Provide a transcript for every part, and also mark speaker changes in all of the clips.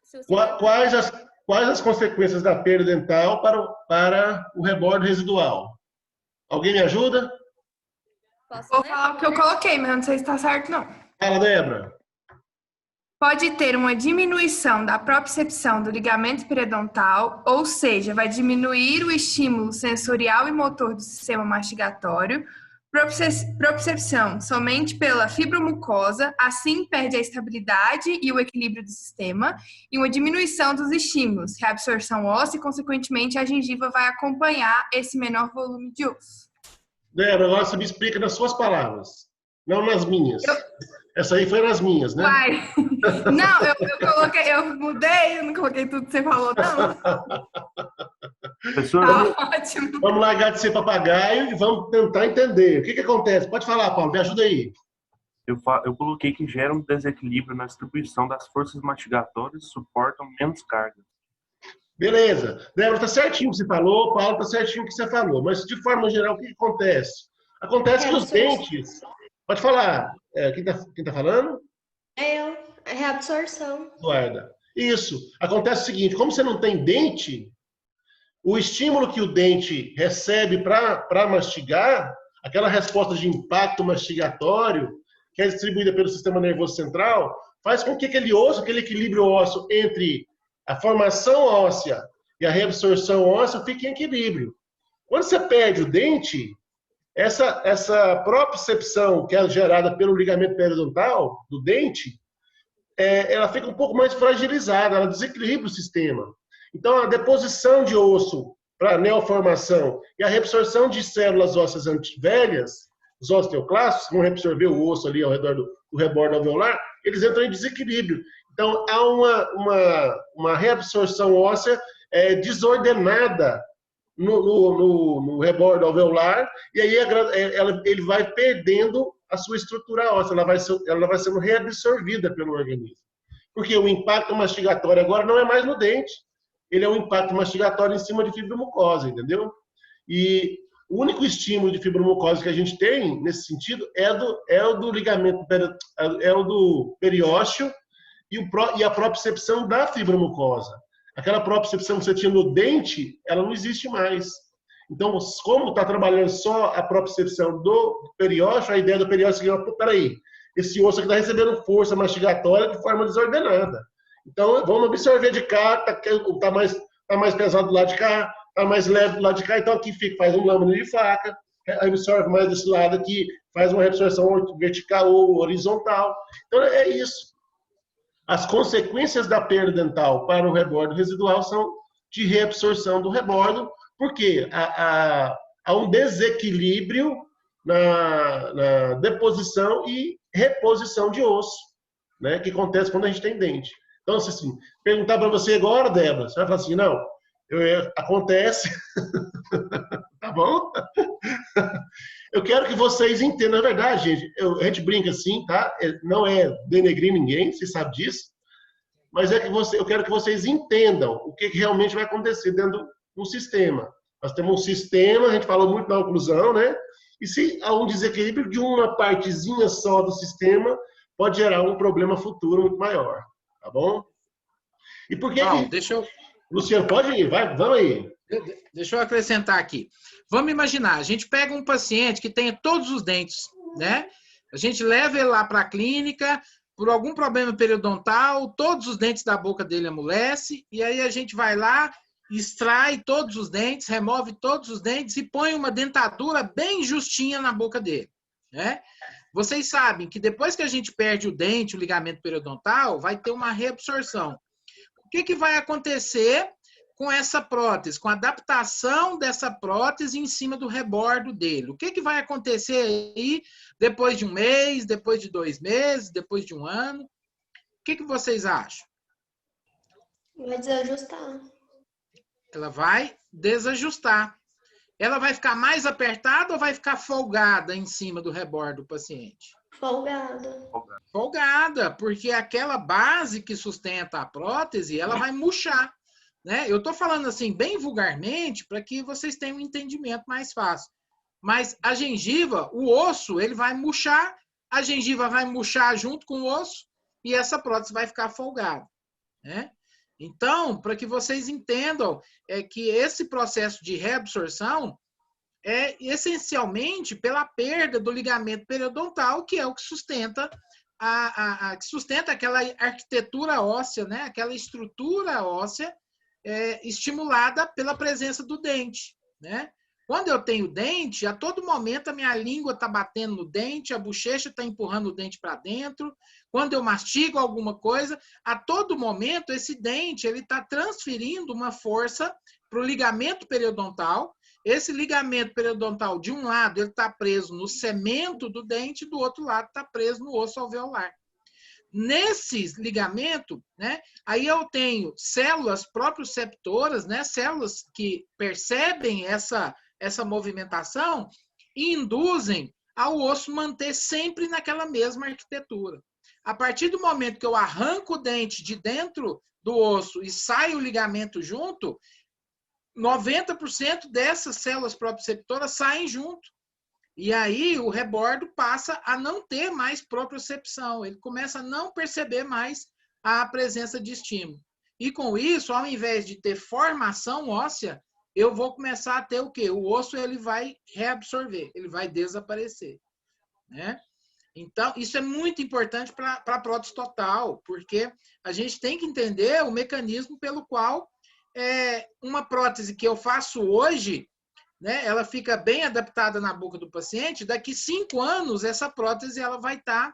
Speaker 1: se o senhor...
Speaker 2: Quais as consequências da perda dental para o rebordo residual? Alguém me ajuda?
Speaker 3: Vou falar o que eu coloquei, mas não sei se está certo, não.
Speaker 2: Fala, Débora.
Speaker 3: Pode ter uma diminuição da propriocepção do ligamento periodontal, ou seja, vai diminuir o estímulo sensorial e motor do sistema mastigatório, propriocepção somente pela fibromucosa, assim perde a estabilidade e o equilíbrio do sistema, e uma diminuição dos estímulos, reabsorção óssea e, consequentemente, a gengiva vai acompanhar esse menor volume de osso.
Speaker 2: Débora, agora você me explica nas suas palavras, não nas minhas. Essa aí foi nas minhas, né?
Speaker 3: Vai. Não, eu mudei, eu não coloquei tudo que você falou, não.
Speaker 2: Professor,
Speaker 3: tá ótimo.
Speaker 2: Vamos largar de ser papagaio e vamos tentar entender. O que acontece? Pode falar, Paulo, me ajuda aí.
Speaker 4: Eu coloquei que gera um desequilíbrio na distribuição das forças mastigatórias, suportam menos carga.
Speaker 2: Beleza. Débora, tá certinho o que você falou, Paulo, tá certinho o que você falou. Mas, de forma geral, o que acontece? Acontece que os dentes... Pode falar. Quem tá falando?
Speaker 1: Eu. A reabsorção.
Speaker 2: Eduarda. Isso. Acontece o seguinte, como você não tem dente, o estímulo que o dente recebe para mastigar, aquela resposta de impacto mastigatório, que é distribuída pelo sistema nervoso central, faz com que aquele osso, aquele equilíbrio ósseo entre a formação óssea e a reabsorção óssea fique em equilíbrio. Quando você perde o dente, essa propriocepção que é gerada pelo ligamento periodontal do dente, ela fica um pouco mais fragilizada, ela desequilibra o sistema. Então, a deposição de osso para neoformação e a reabsorção de células ósseas velhas, os osteoclastos, que vão reabsorver o osso ali ao redor do rebordo alveolar, eles entram em desequilíbrio. Então, há uma reabsorção óssea desordenada no rebordo alveolar, e aí ele vai perdendo a sua estrutura óssea, ela vai sendo reabsorvida pelo organismo. Porque o impacto mastigatório agora não é mais no dente, ele é um impacto mastigatório em cima de fibromucosa, entendeu? E o único estímulo de fibromucosa que a gente tem, nesse sentido, é o do ligamento, é o do periósteo e a propriocepção da fibromucosa. Aquela propriocepção que você tinha no dente, ela não existe mais. Então, como está trabalhando só a propriocepção do periósteo, a ideia do periósteo é que, peraí, esse osso aqui está recebendo força mastigatória de forma desordenada. Então, vamos absorver de cá, tá mais pesado do lado de cá, tá mais leve do lado de cá, então aqui faz um lâmina de faca, absorve mais desse lado aqui, faz uma reabsorção vertical ou horizontal. Então, é isso. As consequências da perda dental para o rebordo residual são de reabsorção do rebordo, porque há um desequilíbrio na deposição e reposição de osso, né, que acontece quando a gente tem dente. Então, se assim, perguntar para você agora, Débora, você vai falar assim, não, acontece, tá bom? Eu quero que vocês entendam, na verdade, gente, a gente brinca assim, tá? Não é denegrir ninguém, você sabe disso, mas eu quero que vocês entendam o que realmente vai acontecer dentro do sistema. Nós temos um sistema, a gente falou muito da oclusão, né? E se há um desequilíbrio de uma partezinha só do sistema, pode gerar um problema futuro muito maior, tá bom? E por que
Speaker 5: Não, deixa eu...
Speaker 2: Luciano, pode ir, vai, vamos aí.
Speaker 5: Deixa eu acrescentar aqui. Vamos imaginar, a gente pega um paciente que tenha todos os dentes, né? A gente leva ele lá para a clínica, por algum problema periodontal, todos os dentes da boca dele amolece, e aí a gente vai lá, extrai todos os dentes, remove todos os dentes e põe uma dentadura bem justinha na boca dele, né? Vocês sabem que depois que a gente perde o dente, o ligamento periodontal, vai ter uma reabsorção. O que vai acontecer com essa prótese, com a adaptação dessa prótese em cima do rebordo dele? O que vai acontecer aí depois de um mês, depois de 2 meses, depois de um ano? O que vocês acham?
Speaker 1: Vai desajustar.
Speaker 5: Ela vai desajustar. Ela vai ficar mais apertada ou vai ficar folgada em cima do rebordo do paciente?
Speaker 1: Folgada.
Speaker 5: Folgada, porque aquela base que sustenta a prótese, ela vai murchar, né? Eu estou falando assim, bem vulgarmente, para que vocês tenham um entendimento mais fácil. Mas a gengiva, o osso, ele vai murchar, a gengiva vai murchar junto com o osso e essa prótese vai ficar folgada. né? Então, para que vocês entendam, é que esse processo de reabsorção é essencialmente pela perda do ligamento periodontal, que é o que sustenta que sustenta aquela arquitetura óssea, né? Aquela estrutura óssea estimulada pela presença do dente, né? Quando eu tenho dente, a todo momento a minha língua está batendo no dente, a bochecha está empurrando o dente para dentro. Quando eu mastigo alguma coisa, a todo momento esse dente ele está transferindo uma força para o ligamento periodontal. Esse ligamento periodontal, de um lado, ele está preso no cemento do dente, do outro lado está preso no osso alveolar. Nesse ligamento, né, aí eu tenho células proprioceptoras, né, células que percebem essa movimentação e induzem ao osso manter sempre naquela mesma arquitetura. A partir do momento que eu arranco o dente de dentro do osso e sai o ligamento junto, 90% dessas células proprioceptoras saem junto. E aí o rebordo passa a não ter mais propriocepção, ele começa a não perceber mais a presença de estímulo. E com isso, ao invés de ter formação óssea, eu vou começar a ter o quê? O osso ele vai reabsorver, ele vai desaparecer, né? Então, isso é muito importante para a prótese total, porque a gente tem que entender o mecanismo pelo qual uma prótese que eu faço hoje, né, ela fica bem adaptada na boca do paciente, daqui 5 anos essa prótese ela vai estar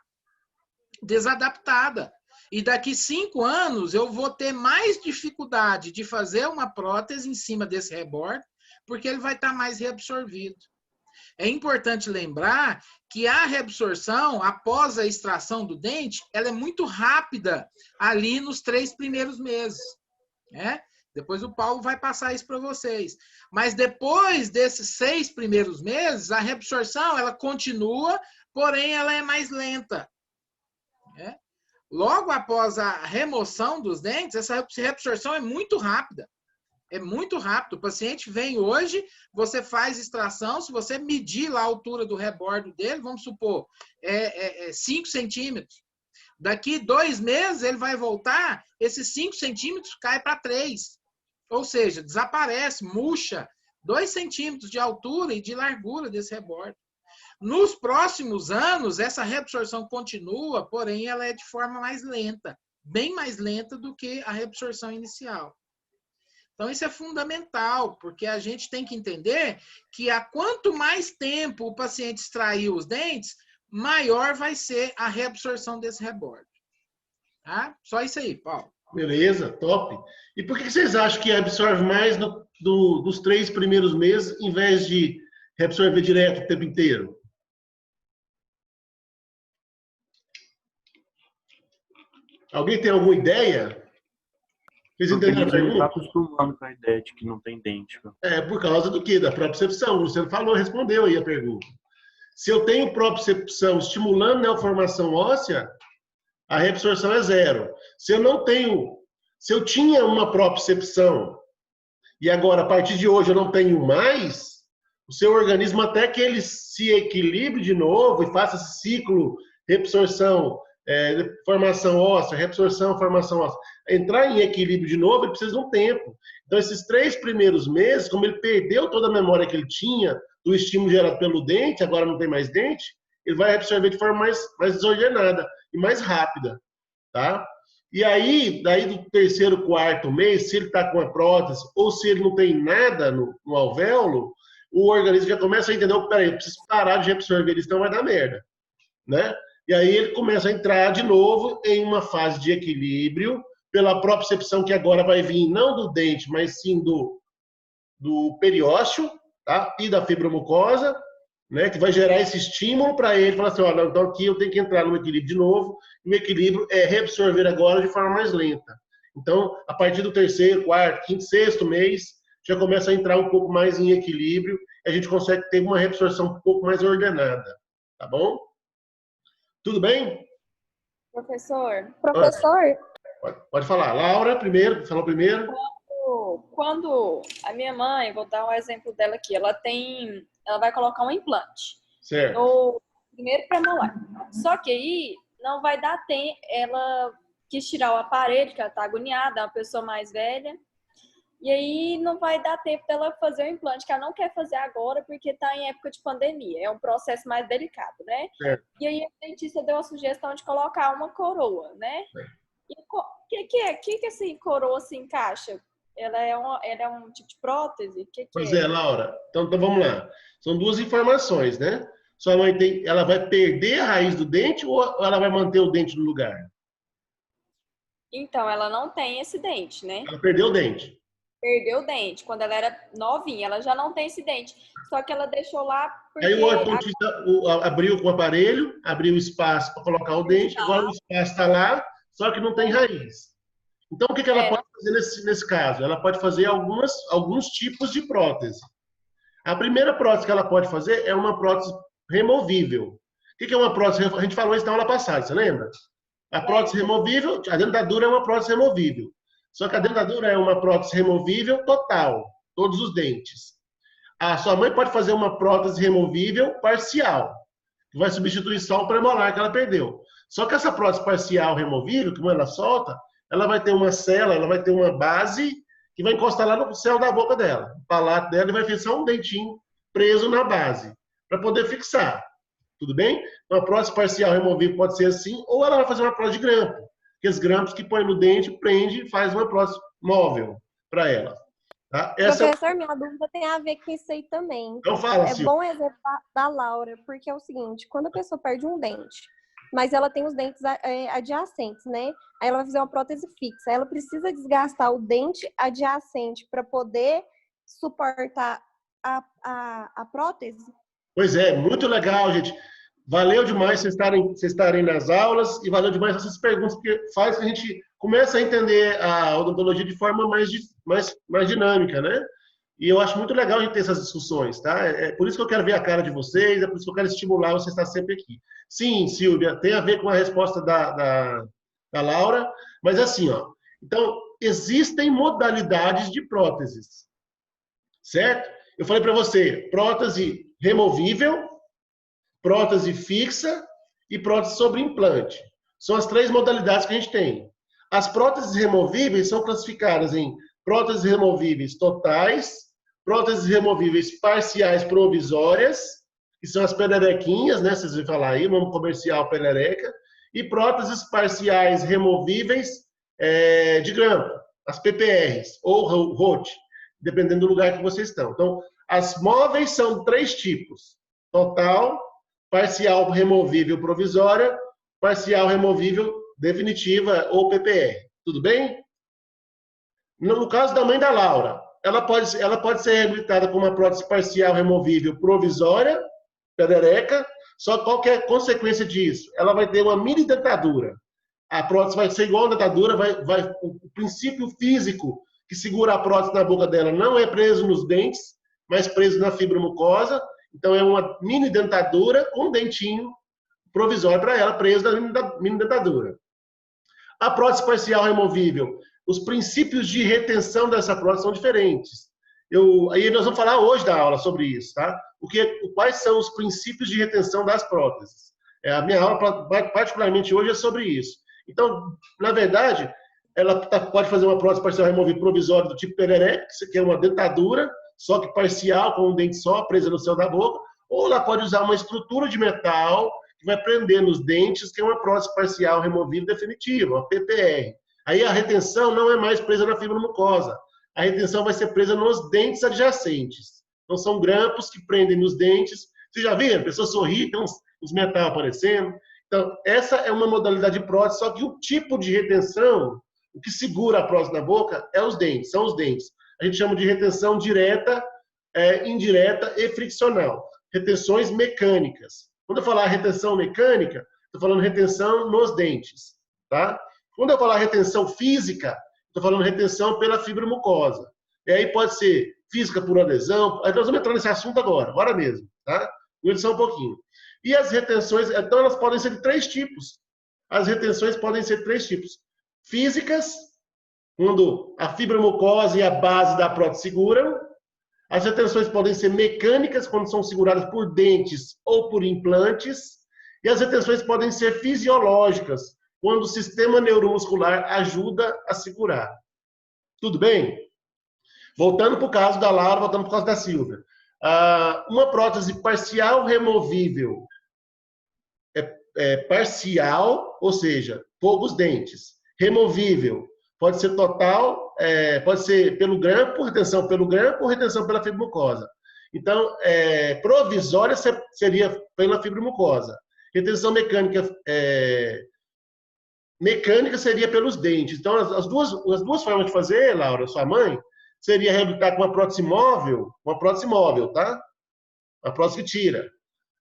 Speaker 5: desadaptada. E daqui 5 anos eu vou ter mais dificuldade de fazer uma prótese em cima desse rebordo, porque ele vai estar mais reabsorvido. É importante lembrar que a reabsorção, após a extração do dente, ela é muito rápida ali nos 3 primeiros meses, né? Depois o Paulo vai passar isso para vocês. Mas depois desses 6 primeiros meses, a reabsorção ela continua, porém ela é mais lenta, né? Logo após a remoção dos dentes, essa reabsorção é muito rápida. É muito rápido. O paciente vem hoje, você faz extração, se você medir lá a altura do rebordo dele, vamos supor, 5 centímetros. Daqui 2 meses, ele vai voltar, esses 5 centímetros cai para 3. Ou seja, desaparece, murcha 2 centímetros de altura e de largura desse rebordo. Nos próximos anos, essa reabsorção continua, porém ela é de forma mais lenta, bem mais lenta do que a reabsorção inicial. Então isso é fundamental, porque a gente tem que entender que a quanto mais tempo o paciente extrair os dentes, maior vai ser a reabsorção desse rebordo. Tá? Só isso aí, Paulo.
Speaker 2: Beleza, top. E por que vocês acham que absorve mais dos 3 primeiros meses, em vez de reabsorver direto o tempo inteiro? Alguém tem alguma ideia? Vocês
Speaker 4: Porque a
Speaker 2: entenderam a
Speaker 4: gente não está
Speaker 2: pergunta?
Speaker 4: acostumando com a ideia de que não tem dente.
Speaker 2: Por causa do quê? Da propriocepção. O Luciano falou, respondeu aí a pergunta. Se eu tenho propriocepção estimulando a formação óssea, a reabsorção é 0. Se eu tinha uma propriocepção e agora, a partir de hoje, eu não tenho mais, o seu organismo, até que ele se equilibre de novo e faça esse ciclo reabsorção, formação óssea, reabsorção, formação óssea, entrar em equilíbrio de novo, ele precisa de um tempo. Então, esses 3 primeiros meses, como ele perdeu toda a memória que ele tinha do estímulo gerado pelo dente, agora não tem mais dente, ele vai absorver de forma mais desordenada e mais rápida, tá? E aí, daí do 3º, 4º mês, se ele está com a prótese ou se ele não tem nada no alvéolo, o organismo já começa a entender, peraí, eu preciso parar de absorver isso, senão vai dar merda, né? E aí ele começa a entrar de novo em uma fase de equilíbrio, pela propriocepção que agora vai vir não do dente, mas sim do periósteo, tá? E da fibromucosa, né? Que vai gerar esse estímulo para ele, falar assim, olha, então aqui eu tenho que entrar no equilíbrio de novo, e o equilíbrio é reabsorver agora de forma mais lenta. Então, a partir do 3º, 4º, 5º, 6º mês, já começa a entrar um pouco mais em equilíbrio, e a gente consegue ter uma reabsorção um pouco mais ordenada, tá bom? Tudo bem?
Speaker 6: Professor,
Speaker 2: Pode falar. Laura, primeiro, falou primeiro.
Speaker 6: quando a minha mãe, vou dar um exemplo dela aqui, ela vai colocar um implante
Speaker 2: Certo.
Speaker 6: no primeiro premolar. Só que aí não vai dar tempo, ela quis tirar o aparelho, que ela tá agoniada, é uma pessoa mais velha. E aí não vai dar tempo dela fazer o implante, que ela não quer fazer agora porque tá em época de pandemia. É um processo mais delicado, né?
Speaker 2: Certo.
Speaker 6: E aí a dentista deu a sugestão de colocar uma coroa, né? E o que essa coroa se encaixa? Ela é um tipo de prótese?
Speaker 2: Pois é, Laura. Então vamos lá. São duas informações, né? Sua mãe ela vai perder a raiz do dente ou ela vai manter o dente no lugar?
Speaker 6: Então, ela não tem esse dente, né?
Speaker 2: Ela perdeu o dente.
Speaker 6: Perdeu o dente. Quando ela era novinha, ela já não tem esse dente. Só que ela deixou lá porque...
Speaker 2: Aí o ortodontista abriu com o aparelho, abriu espaço para colocar o dente, agora o espaço está lá, só que não tem raiz. Então, o que ela pode fazer nesse caso? Ela pode fazer alguns tipos de prótese. A primeira prótese que ela pode fazer é uma prótese removível. O que é uma prótese? A gente falou isso na aula passada, você lembra? A prótese removível, a dentadura é uma prótese removível. Só que a dentadura é uma prótese removível total, todos os dentes. A sua mãe pode fazer uma prótese removível parcial, que vai substituir só o premolar que ela perdeu. Só que essa prótese parcial removível, como ela solta, ela vai ter uma cela, ela vai ter uma base que vai encostar lá no céu da boca dela. O palato dela vai fixar um dentinho preso na base, para poder fixar. Tudo bem? Uma prótese parcial removível pode ser assim, ou ela vai fazer uma prótese de grampo. Aqueles grampos que põe no dente, prende e faz uma prótese móvel para ela. Tá?
Speaker 7: Professor, minha dúvida tem a ver com isso aí também.
Speaker 2: Então fala,
Speaker 7: É
Speaker 2: Silvia.
Speaker 7: bom exemplo da Laura, porque é o seguinte, quando a pessoa perde um dente, mas ela tem os dentes adjacentes, né? Aí ela vai fazer uma prótese fixa. Aí ela precisa desgastar o dente adjacente para poder suportar a prótese.
Speaker 2: Pois é, muito legal, gente. Valeu demais vocês estarem nas aulas e valeu demais essas perguntas, porque faz que a gente comece a entender a odontologia de forma mais dinâmica, né? E eu acho muito legal a gente ter essas discussões, tá? É por isso que eu quero ver a cara de vocês, é por isso que eu quero estimular você a estar sempre aqui. Sim, Silvia, tem a ver com a resposta da Laura, mas assim, ó. Então, existem modalidades de próteses, certo? Eu falei para você, prótese removível, prótese fixa e prótese sobre implante. São as três modalidades que a gente tem. As próteses removíveis são classificadas em próteses removíveis totais, próteses removíveis parciais provisórias, que são as pererequinhas, né? Vocês vão falar aí, o nome comercial perereca, e próteses parciais removíveis de grampo, as PPRs, ou ROT, dependendo do lugar que vocês estão. Então, as móveis são três tipos: total, parcial removível provisória, parcial removível definitiva ou PPR. Tudo bem? No caso da mãe da Laura, ela pode ser reabilitada com uma prótese parcial removível provisória, perereca, só qual que é a consequência disso? Ela vai ter uma mini dentadura. A prótese vai ser igual a dentadura, o princípio físico que segura a prótese na boca dela não é preso nos dentes, mas preso na fibromucosa. Então, é uma mini dentadura com um dentinho provisório para ela, preso na mini dentadura. A prótese parcial removível, os princípios de retenção dessa prótese são diferentes. Aí nós vamos falar hoje da aula sobre isso, tá? Quais são os princípios de retenção das próteses? A minha aula, particularmente hoje, é sobre isso. Então, na verdade, ela pode fazer uma prótese parcial removível provisória do tipo pereré, que é uma dentadura, só que parcial, com um dente só, presa no céu da boca, ou ela pode usar uma estrutura de metal que vai prender nos dentes, que é uma prótese parcial removível definitiva, uma PPR. Aí a retenção não é mais presa na fibromucosa, a retenção vai ser presa nos dentes adjacentes. Então são grampos que prendem nos dentes. Vocês já viram? A pessoa sorri, tem uns metal aparecendo. Então, essa é uma modalidade de prótese, só que o tipo de retenção, o que segura a prótese na boca, são os dentes. A gente chama de retenção direta, indireta e friccional. Retenções mecânicas. Quando eu falar retenção mecânica, estou falando retenção nos dentes. Tá? Quando eu falar retenção física, estou falando retenção pela fibromucosa. E aí pode ser física por adesão. Aí nós vamos entrar nesse assunto agora mesmo. Tá? Vamos só um pouquinho. E as retenções, então elas podem ser de três tipos. As retenções podem ser de três tipos. Físicas, quando a fibromucosa e a base da prótese seguram. As retenções podem ser mecânicas, quando são seguradas por dentes ou por implantes. E as retenções podem ser fisiológicas, quando o sistema neuromuscular ajuda a segurar. Tudo bem? Voltando para o caso da Laura, voltando para o caso da Silvia. Uma prótese parcial removível é parcial, ou seja, poucos dentes. Removível, pode ser total, pode ser pelo grampo, retenção pelo grampo ou retenção pela fibromucosa. Então, provisória seria pela fibromucosa. Retenção mecânica seria pelos dentes. Então, as duas formas de fazer, Laura, sua mãe, seria reabilitar com uma prótese móvel, tá? Uma prótese que tira.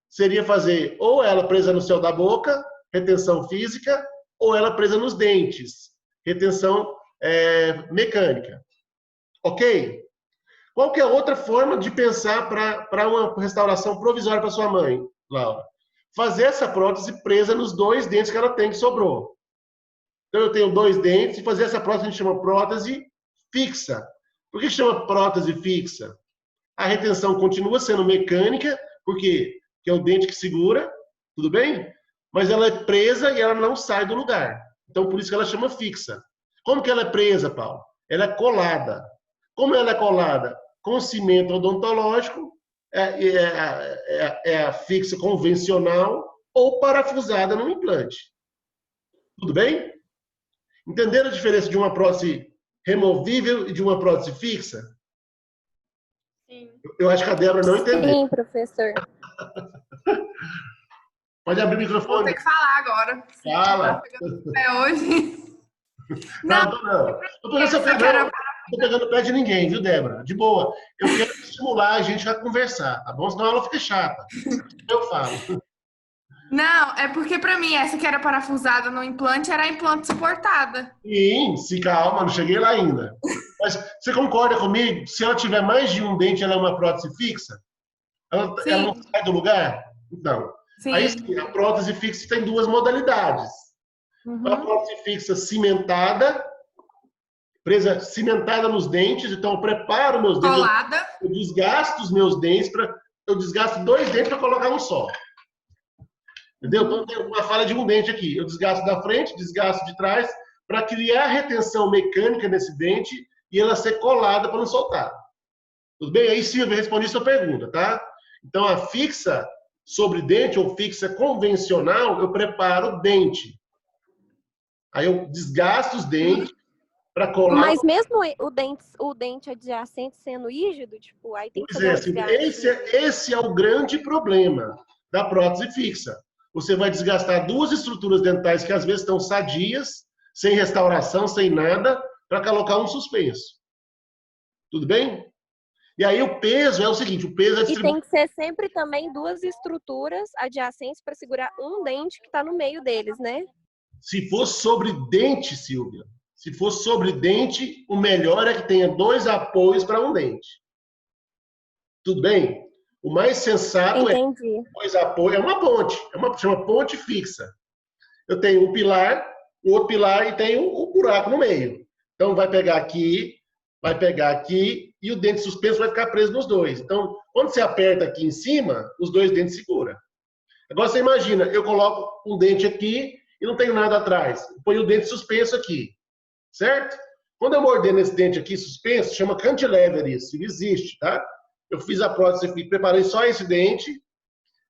Speaker 2: Seria fazer ou ela presa no céu da boca, retenção física, ou ela presa nos dentes, retenção mecânica. Ok? Qual que é a outra forma de pensar para uma restauração provisória para sua mãe, Laura? Fazer essa prótese presa nos 2 dentes que ela tem, que sobrou. Então, eu tenho 2 dentes, e fazer essa prótese a gente chama prótese fixa. Por que chama prótese fixa? A retenção continua sendo mecânica, porque é o dente que segura, tudo bem? Mas ela é presa e ela não sai do lugar. Então, por isso que ela chama fixa. Como que ela é presa, Paulo? Ela é colada. Como ela é colada? Com cimento odontológico, é a fixa convencional ou parafusada no implante. Tudo bem? Entenderam a diferença de uma prótese removível e de uma prótese fixa?
Speaker 6: Sim.
Speaker 2: Eu acho que a Débora não entendeu.
Speaker 7: Sim, professor.
Speaker 2: Pode abrir o
Speaker 3: Vou
Speaker 2: microfone.
Speaker 3: ter que falar agora.
Speaker 2: Fala.
Speaker 3: Tá pegando pé hoje.
Speaker 2: Não. Tô pegando o pé de ninguém, viu, Débora? De boa. Eu quero estimular a gente a conversar, tá bom? Senão a aula fica chata. Eu falo.
Speaker 3: Não, é porque pra mim essa que era parafusada no implante era a implante suportada.
Speaker 2: Sim, se calma, não cheguei lá ainda. Mas você concorda comigo? Se ela tiver mais de um dente, ela é uma prótese fixa? Ela não sai do lugar? Então,
Speaker 3: Sim.
Speaker 2: aí sim, a prótese fixa tem 2 modalidades. A prótese fixa cimentada, presa cimentada nos dentes, então eu preparo meus dentes,
Speaker 3: Colada.
Speaker 2: eu desgasto os meus dentes, eu desgasto 2 dentes para colocar um só. Entendeu? Então tem uma falha de um dente aqui. Eu desgasto da frente, desgasto de trás, para criar retenção mecânica nesse dente e ela ser colada para não soltar. Tudo bem? Aí, Silvia, respondi sua pergunta, tá? Então, a fixa sobre dente ou fixa convencional, eu preparo o dente. Aí eu desgasto os dentes para colar.
Speaker 7: Mas mesmo o dente adjacente sendo rígido, tipo, aí tem que
Speaker 2: Pois
Speaker 7: fazer
Speaker 2: é,
Speaker 7: um desgaste.
Speaker 2: esse é o grande problema da prótese fixa. Você vai desgastar 2 estruturas dentais que às vezes estão sadias, sem restauração, sem nada, para colocar um suspenso. Tudo bem? E aí o peso é o seguinte, o peso é
Speaker 7: E
Speaker 2: distribuído.
Speaker 7: tem que ser sempre também 2 estruturas adjacentes para segurar um dente que está no meio deles, né?
Speaker 2: Se for sobre dente, Silvia, se for sobre dente, o melhor é que tenha 2 apoios para um dente. Tudo bem? O mais sensato
Speaker 7: Entendi.
Speaker 2: 2 apoios, é uma ponte, chama ponte fixa. Eu tenho um pilar, o outro pilar e tenho um buraco no meio. Então vai pegar aqui e o dente suspenso vai ficar preso nos 2. Então, quando você aperta aqui em cima, os 2 dentes seguram. Agora você imagina, eu coloco um dente aqui e não tenho nada atrás. Ponho o dente suspenso aqui, certo? Quando eu morder nesse dente aqui suspenso, chama cantilever isso existe, tá? Eu fiz a prótese fixa, preparei só esse dente,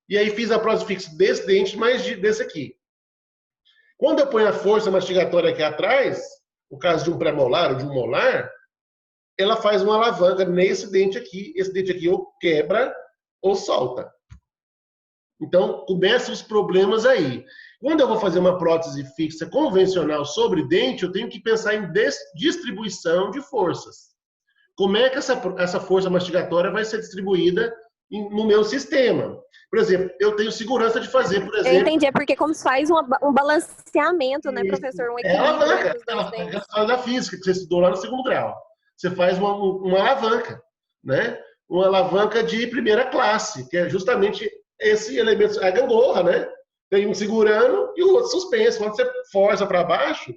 Speaker 2: e aí fiz a prótese fixa desse dente, mais desse aqui. Quando eu ponho a força mastigatória aqui atrás, no caso de um pré-molar ou de um molar, ela faz uma alavanca nesse dente aqui. Esse dente aqui ou quebra ou solta. Então, começam os problemas aí. Quando eu vou fazer uma prótese fixa convencional sobre dente, eu tenho que pensar em distribuição de forças. Como é que essa força mastigatória vai ser distribuída no meu sistema? Por exemplo, eu tenho segurança de fazer, por exemplo...
Speaker 7: Eu entendi, é porque como se faz um balanceamento, né, professor? Um equilíbrio entre os 2 dentes.
Speaker 2: É da física, que você estudou lá no 2º grau. Você faz uma alavanca, né? Uma alavanca de primeira classe, que é justamente esse elemento, a gangorra, né? Tem um segurando e o outro suspenso. Quando você força para baixo,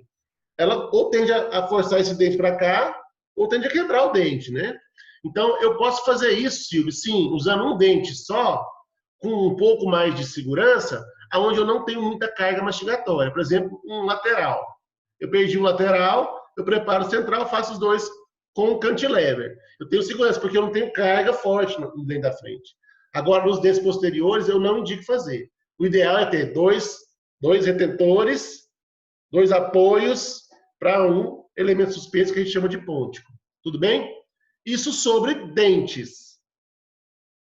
Speaker 2: ela ou tende a forçar esse dente para cá, ou tende a quebrar o dente, né? Então, eu posso fazer isso, Silvio, sim, usando um dente só, com um pouco mais de segurança, onde eu não tenho muita carga mastigatória. Por exemplo, um lateral. Eu perdi um lateral, eu preparo o central, faço os dois com cantilever. Eu tenho segurança, porque eu não tenho carga forte no dente da frente. Agora, nos dentes posteriores, eu não indico fazer. O ideal é ter dois retentores, 2 apoios para um elemento suspenso que a gente chama de pôntico. Tudo bem? Isso sobre dentes.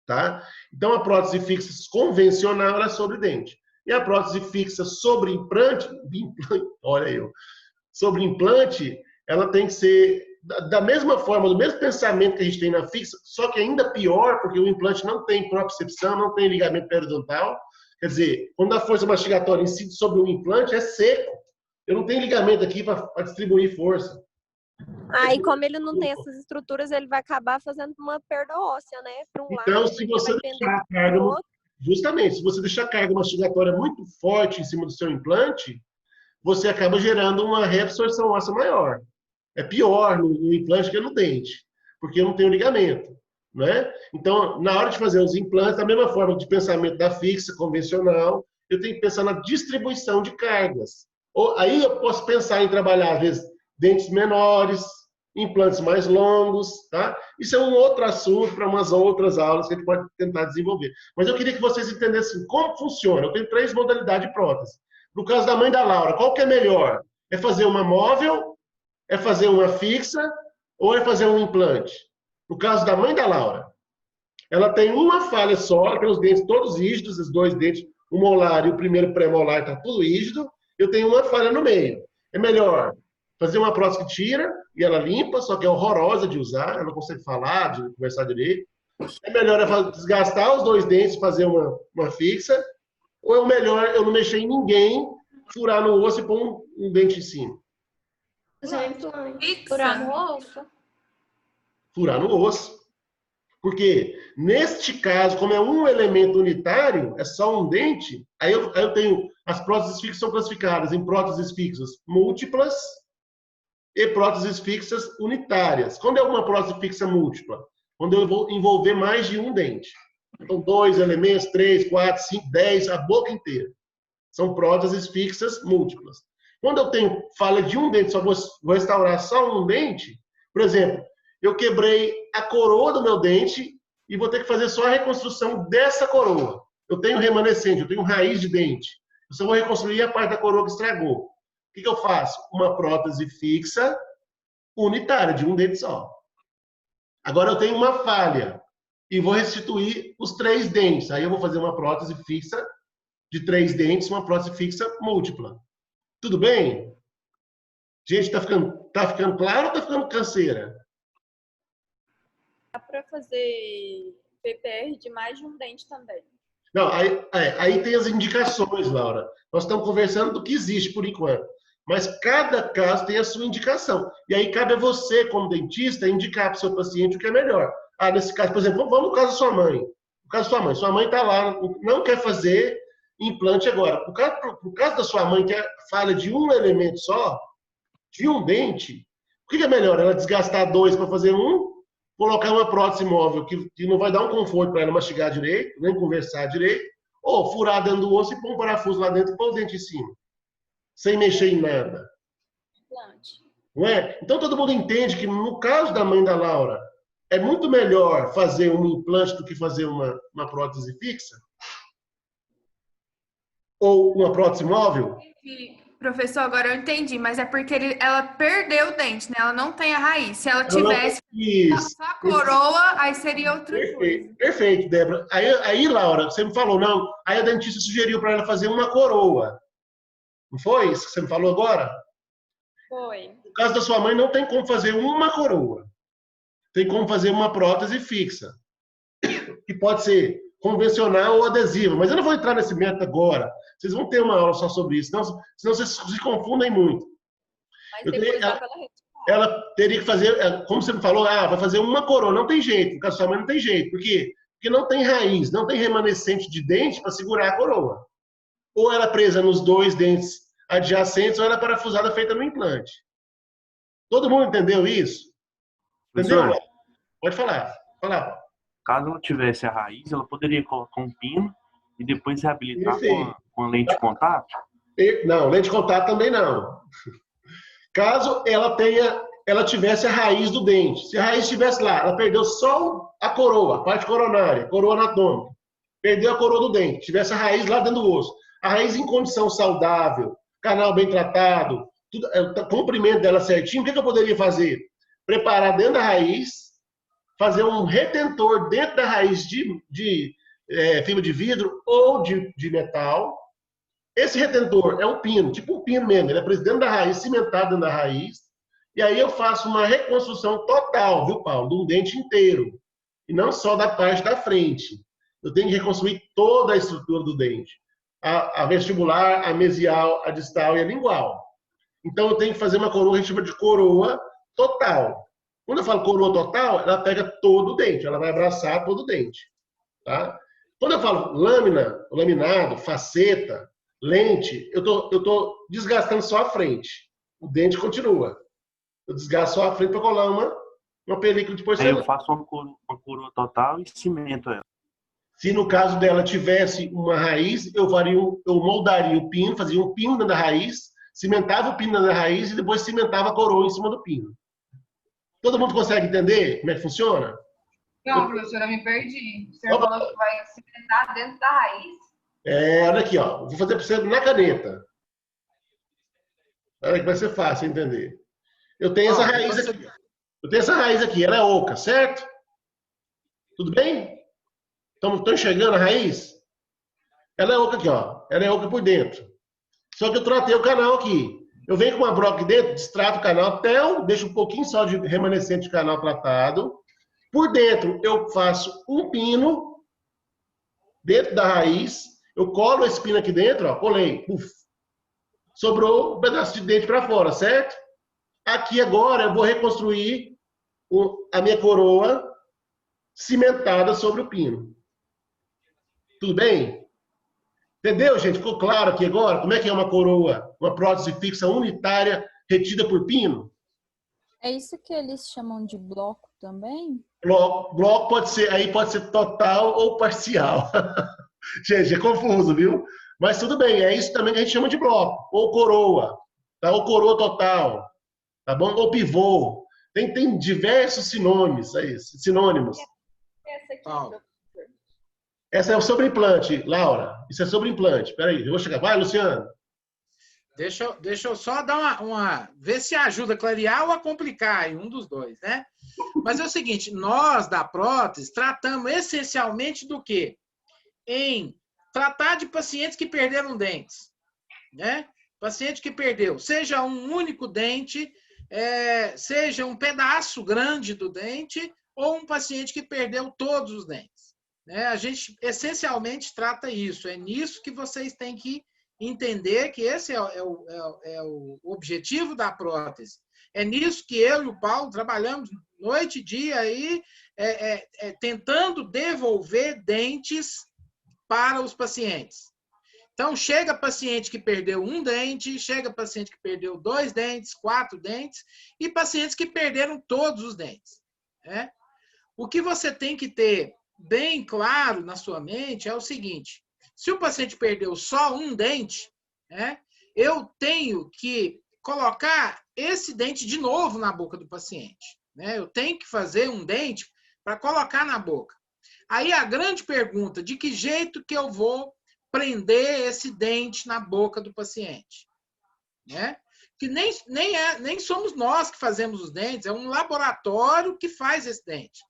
Speaker 2: Tá? Então, a prótese fixa convencional é sobre dente. E a prótese fixa sobre implante, olha eu, sobre implante, ela tem que ser da mesma forma, do mesmo pensamento que a gente tem na fixa, só que ainda pior, porque o implante não tem propriocepção, não tem ligamento periodontal. Quer dizer, quando a força mastigatória incide sobre o implante, é seco. Eu não tenho ligamento aqui para distribuir força.
Speaker 7: E como ele não tem essas estruturas, ele vai acabar fazendo uma perda óssea, né? Para um
Speaker 2: então,
Speaker 7: lado,
Speaker 2: se você
Speaker 7: vai
Speaker 2: deixar a
Speaker 7: pro
Speaker 2: carga,
Speaker 7: outro.
Speaker 2: justamente, se você deixar a carga mastigatória muito forte em cima do seu implante, você acaba gerando uma reabsorção óssea maior. É pior no implante que no dente, porque eu não tenho ligamento, né? Então, na hora de fazer os implantes, da mesma forma de pensamento da fixa convencional, eu tenho que pensar na distribuição de cargas. Aí eu posso pensar em trabalhar, às vezes, dentes menores, implantes mais longos, tá? Isso é um outro assunto para umas outras aulas que a gente pode tentar desenvolver. Mas eu queria que vocês entendessem como funciona. Eu tenho 3 modalidades de prótese. No caso da mãe da Laura, qual que é melhor? É fazer uma móvel? É fazer uma fixa ou é fazer um implante? No caso da mãe da Laura, ela tem uma falha só, ela tem os dentes todos rígidos, os 2 dentes, o molar e o primeiro pré-molar está tudo rígido, eu tenho uma falha no meio. É melhor fazer uma prótese que tira e ela limpa, só que é horrorosa de usar, ela não consegue falar, de conversar direito. É melhor desgastar os 2 dentes, fazer uma fixa, ou é o melhor eu não mexer em ninguém, furar no osso e pôr um dente em cima?
Speaker 1: Fazer um implante.
Speaker 3: Fixa.
Speaker 6: Furar no osso.
Speaker 2: Furar no osso. Porque, neste caso, como é um elemento unitário, é só um dente, aí eu tenho, as próteses fixas são classificadas em próteses fixas múltiplas e próteses fixas unitárias. Quando é uma prótese fixa múltipla? Quando eu vou envolver mais de um dente. Então, 2 elementos, 3, 4, 5, 10, a boca inteira. São próteses fixas múltiplas. Quando eu tenho falha de um dente, só vou restaurar só um dente, por exemplo, eu quebrei a coroa do meu dente e vou ter que fazer só a reconstrução dessa coroa. Eu tenho remanescente, eu tenho raiz de dente. Eu só vou reconstruir a parte da coroa que estragou. O que eu faço? Uma prótese fixa unitária, de um dente só. Agora eu tenho uma falha e vou restituir os 3 dentes. Aí eu vou fazer uma prótese fixa de 3 dentes, uma prótese fixa múltipla. Tudo bem? Gente, tá ficando claro ou tá ficando canseira?
Speaker 6: Dá para fazer PPR de mais de um dente também.
Speaker 2: Não, aí tem as indicações, Laura. Nós estamos conversando do que existe por enquanto. Mas cada caso tem a sua indicação. E aí cabe a você, como dentista, indicar para o seu paciente o que é melhor. Nesse caso, por exemplo, vamos no caso da sua mãe. No caso da sua mãe. Sua mãe está lá, não quer fazer implante agora. No caso da sua mãe, que é falha de um elemento só, de um dente, o que é melhor? Ela desgastar 2 para fazer um, colocar uma prótese móvel que não vai dar um conforto para ela mastigar direito, nem conversar direito, ou furar dentro do osso e pôr um parafuso lá dentro e pôr o dente em cima, sem mexer em nada.
Speaker 6: Implante.
Speaker 2: Não é? Então todo mundo entende que no caso da mãe da Laura, é muito melhor fazer um implante do que fazer uma prótese fixa? Ou uma prótese móvel?
Speaker 3: Professor, agora eu entendi, mas é porque ela perdeu o dente, né? Ela não tem a raiz. Se ela tivesse só a coroa, aí seria outra coisa.
Speaker 2: Perfeito, Débora. Aí, Laura, você me falou, não. Aí a dentista sugeriu para ela fazer uma coroa. Não foi isso que você me falou agora?
Speaker 6: Foi.
Speaker 2: No caso da sua mãe, não tem como fazer uma coroa. Tem como fazer uma prótese fixa. Que pode ser convencional ou adesiva. Mas eu não vou entrar nesse método agora. Vocês vão ter uma aula só sobre isso. Senão vocês se confundem muito.
Speaker 6: Mas depois dá pra
Speaker 2: ela teria que fazer, como você me falou, vai fazer uma coroa. Não tem jeito. No caso da sua mãe não tem jeito. Por quê? Porque não tem raiz, não tem remanescente de dente para segurar a coroa. Ou ela é presa nos 2 dentes adjacentes, ou ela é parafusada feita no implante. Todo mundo entendeu isso? Entendeu?
Speaker 4: Professor,
Speaker 2: Pode falar.
Speaker 4: caso ela tivesse a raiz, ela poderia colocar um pino E depois reabilitar
Speaker 2: Perfeito.
Speaker 4: com lente de contato?
Speaker 2: Não, lente de contato também não. Caso ela tivesse a raiz do dente. Se a raiz estivesse lá, ela perdeu só a coroa, a parte coronária, coroa anatômica. Perdeu a coroa do dente. Tivesse a raiz lá dentro do osso. A raiz em condição saudável, canal bem tratado, tudo, o comprimento dela certinho, o que eu poderia fazer? Preparar dentro da raiz, fazer um retentor dentro da raiz de fibra de vidro ou de metal. Esse retentor é um pino, tipo um pino mesmo, ele é preso dentro da raiz, cimentado dentro da raiz, e aí eu faço uma reconstrução total, viu, Paulo, de um dente inteiro, e não só da parte da frente. Eu tenho que reconstruir toda a estrutura do dente, a vestibular, a mesial, a distal e a lingual. Então eu tenho que fazer uma coroa, a gente chama de coroa total. Quando eu falo coroa total, ela pega todo o dente, ela vai abraçar todo o dente, tá? Quando eu falo lâmina, laminado, faceta, lente, eu tô desgastando só a frente. O dente continua. Eu desgasto só a frente para colar uma película de
Speaker 4: Aí
Speaker 2: porcelana.
Speaker 4: eu faço uma coroa total e cimento ela.
Speaker 2: Se no caso dela tivesse uma raiz, eu moldaria o pino, fazia um pino dentro da raiz, cimentava o pino dentro da raiz e depois cimentava a coroa em cima do pino. Todo mundo consegue entender como é que funciona?
Speaker 3: Não, professora, eu me perdi. O senhor falou que vai cimentar dentro da raiz.
Speaker 2: Olha aqui, ó. Vou fazer para você na caneta. Olha que vai ser fácil entender. Eu tenho essa raiz aqui. Eu tenho essa raiz aqui, ela é oca, certo? Tudo bem? Estão enxergando a raiz? Ela é oca aqui, ó. Ela é oca por dentro. Só que eu tratei o canal aqui. Eu venho com uma broca aqui dentro, destrato o canal até eu deixo um pouquinho só de remanescente de canal tratado. Por dentro, eu faço um pino dentro da raiz. Eu colo esse pino aqui dentro, ó, colei. Uf. Sobrou um pedaço de dente para fora, certo? Aqui agora eu vou reconstruir a minha coroa cimentada sobre o pino. Tudo bem? Entendeu, gente? Ficou claro aqui agora como é que é uma coroa, uma prótese fixa unitária retida por pino?
Speaker 8: É isso que eles chamam de bloco também?
Speaker 2: Bloco pode ser total ou parcial. Gente, é confuso, viu? Mas tudo bem, é isso também que a gente chama de bloco, ou coroa, tá? Ou coroa total, tá bom? Ou pivô. Tem diversos sinônimos.
Speaker 6: Essa aqui,
Speaker 5: Paulo.
Speaker 2: Essa é o sobreimplante, Laura. Isso é sobreimplante. Espera aí, eu vou chegar. Vai, Luciano.
Speaker 5: Deixa eu só dar ver se ajuda a clarear ou a complicar, um dos dois, né? Mas é o seguinte, nós da prótese tratamos essencialmente do quê? Em tratar de pacientes que perderam dentes, né? Paciente que perdeu, seja um único dente, seja um pedaço grande do dente, ou um paciente que perdeu todos os dentes, né? A gente essencialmente trata isso, é nisso que vocês têm que entender que esse é o objetivo da prótese. É nisso que eu e o Paulo trabalhamos noite e dia aí, tentando devolver dentes para os pacientes. Então, chega paciente que perdeu um dente, chega paciente que perdeu 2 dentes, 4 dentes, e pacientes que perderam todos os dentes, né? O que você tem que ter bem claro na sua mente é o seguinte: se o paciente perdeu só um dente, né, eu tenho que colocar esse dente de novo na boca do paciente, né? Eu tenho que fazer um dente para colocar na boca. Aí a grande pergunta, de que jeito que eu vou prender esse dente na boca do paciente, né? Que nem somos nós que fazemos os dentes, é um laboratório que faz esse dente.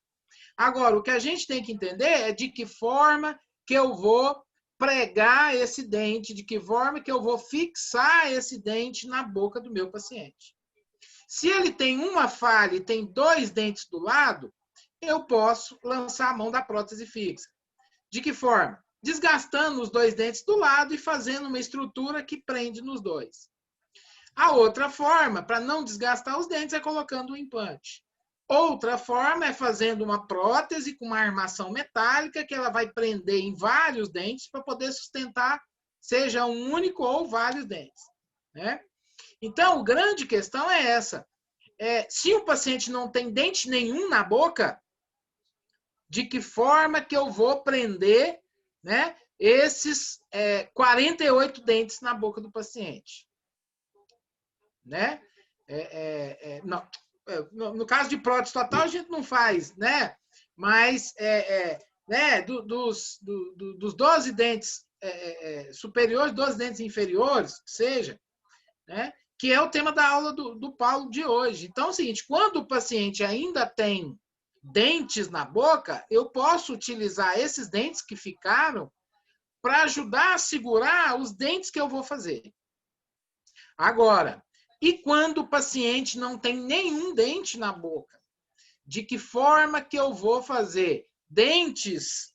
Speaker 5: Agora, o que a gente tem que entender é de que forma que eu vou pregar esse dente, de que forma que eu vou fixar esse dente na boca do meu paciente. Se ele tem uma falha e tem 2 dentes do lado, eu posso lançar a mão da prótese fixa. De que forma? Desgastando os 2 dentes do lado e fazendo uma estrutura que prende nos 2. A outra forma, para não desgastar os dentes, é colocando um implante. Outra forma é fazendo uma prótese com uma armação metálica que ela vai prender em vários dentes para poder sustentar, seja um único ou vários dentes, né? Então, a grande questão é essa. Se o paciente não tem dente nenhum na boca, de que forma que eu vou prender, né, esses 48 dentes na boca do paciente. Né? No caso de prótese total, a gente não faz, né? Mas né, dos 12 dentes superiores, 12 dentes inferiores, que seja, né? Que é o tema da aula do Paulo de hoje. Então é o seguinte, quando o paciente ainda tem dentes na boca, eu posso utilizar esses dentes que ficaram para ajudar a segurar os dentes que eu vou fazer. Agora, e quando o paciente não tem nenhum dente na boca? De que forma que eu vou fazer dentes,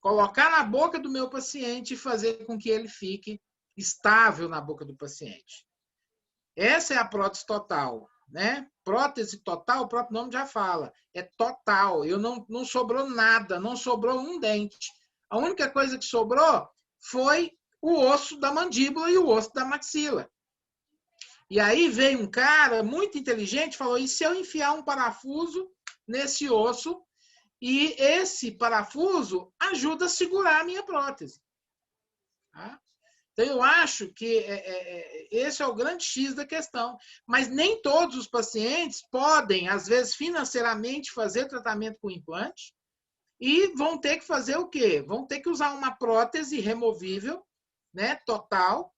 Speaker 5: colocar na boca do meu paciente e fazer com que ele fique estável na boca do paciente? Essa é a prótese total, né? Prótese total, o próprio nome já fala, é total. Não sobrou nada, não sobrou um dente. A única coisa que sobrou foi o osso da mandíbula e o osso da maxila. E aí veio um cara muito inteligente e falou, e se eu enfiar um parafuso nesse osso e esse parafuso ajuda a segurar a minha prótese? Tá? Então, eu acho que esse é o grande X da questão. Mas nem todos os pacientes podem, às vezes, financeiramente, fazer tratamento com implante e vão ter que fazer o quê? Vão ter que usar uma prótese removível, né, total.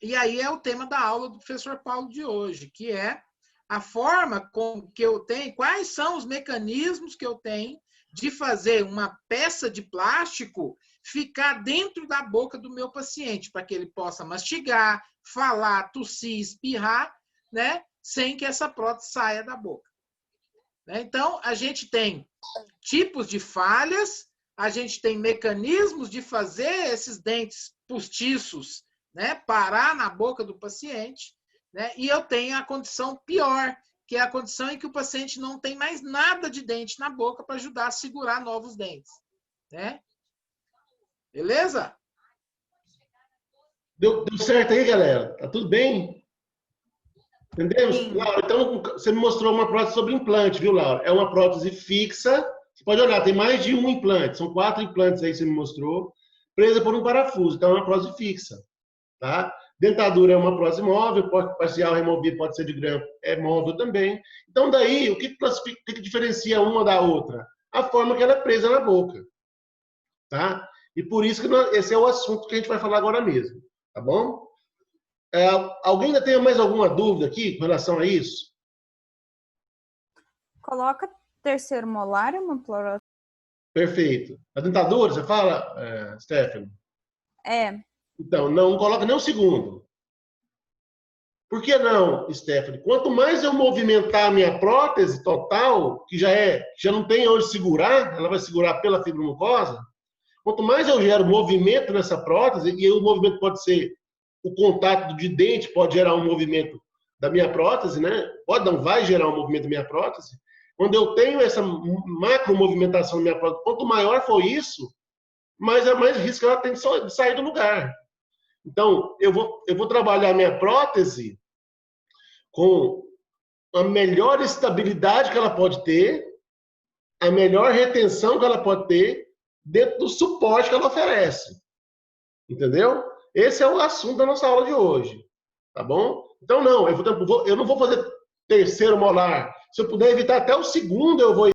Speaker 5: E aí é o tema da aula do professor Paulo de hoje, que é a forma com que eu tenho, quais são os mecanismos que eu tenho de fazer uma peça de plástico ficar dentro da boca do meu paciente, para que ele possa mastigar, falar, tossir, espirrar, né, sem que essa prótese saia da boca. Então, a gente tem tipos de falhas, a gente tem mecanismos de fazer esses dentes postiços, né, parar na boca do paciente, né, e eu tenho a condição pior, que é a condição em que o paciente não tem mais nada de dente na boca para ajudar a segurar novos dentes. Né? Beleza?
Speaker 2: Deu certo aí, galera? Tá tudo bem? Entendemos? Laura, então você me mostrou uma prótese sobre implante, viu, Laura? É uma prótese fixa. Você pode olhar, tem mais de um implante. São 4 implantes aí que você me mostrou, presa por um parafuso. Então é uma prótese fixa. Tá? Dentadura é uma prótese móvel, parcial removível pode ser de grampo, é móvel também. Então daí, o que diferencia uma da outra? A forma que ela é presa na boca. Tá? E por isso que esse é o assunto que a gente vai falar agora mesmo. Tá bom? Alguém ainda tem mais alguma dúvida aqui com relação a isso?
Speaker 8: Coloca terceiro molar e uma prótese.
Speaker 2: Perfeito. A dentadura, você fala, Stephanie?
Speaker 8: É.
Speaker 2: Então, não coloca nem o segundo. Por que não, Stephanie? Quanto mais eu movimentar a minha prótese total, que já não tem onde segurar, ela vai segurar pela fibromucosa, quanto mais eu gero movimento nessa prótese, e o movimento pode ser o contato de dente, pode gerar um movimento da minha prótese, né? Não vai gerar um movimento da minha prótese. Quando eu tenho essa macro movimentação da minha prótese, quanto maior for isso, mais risco ela tem de sair do lugar. Então, eu vou trabalhar minha prótese com a melhor estabilidade que ela pode ter, a melhor retenção que ela pode ter, dentro do suporte que ela oferece. Entendeu? Esse é o assunto da nossa aula de hoje. Tá bom? Então, não, eu não vou fazer terceiro molar. Se eu puder evitar até o segundo, eu vou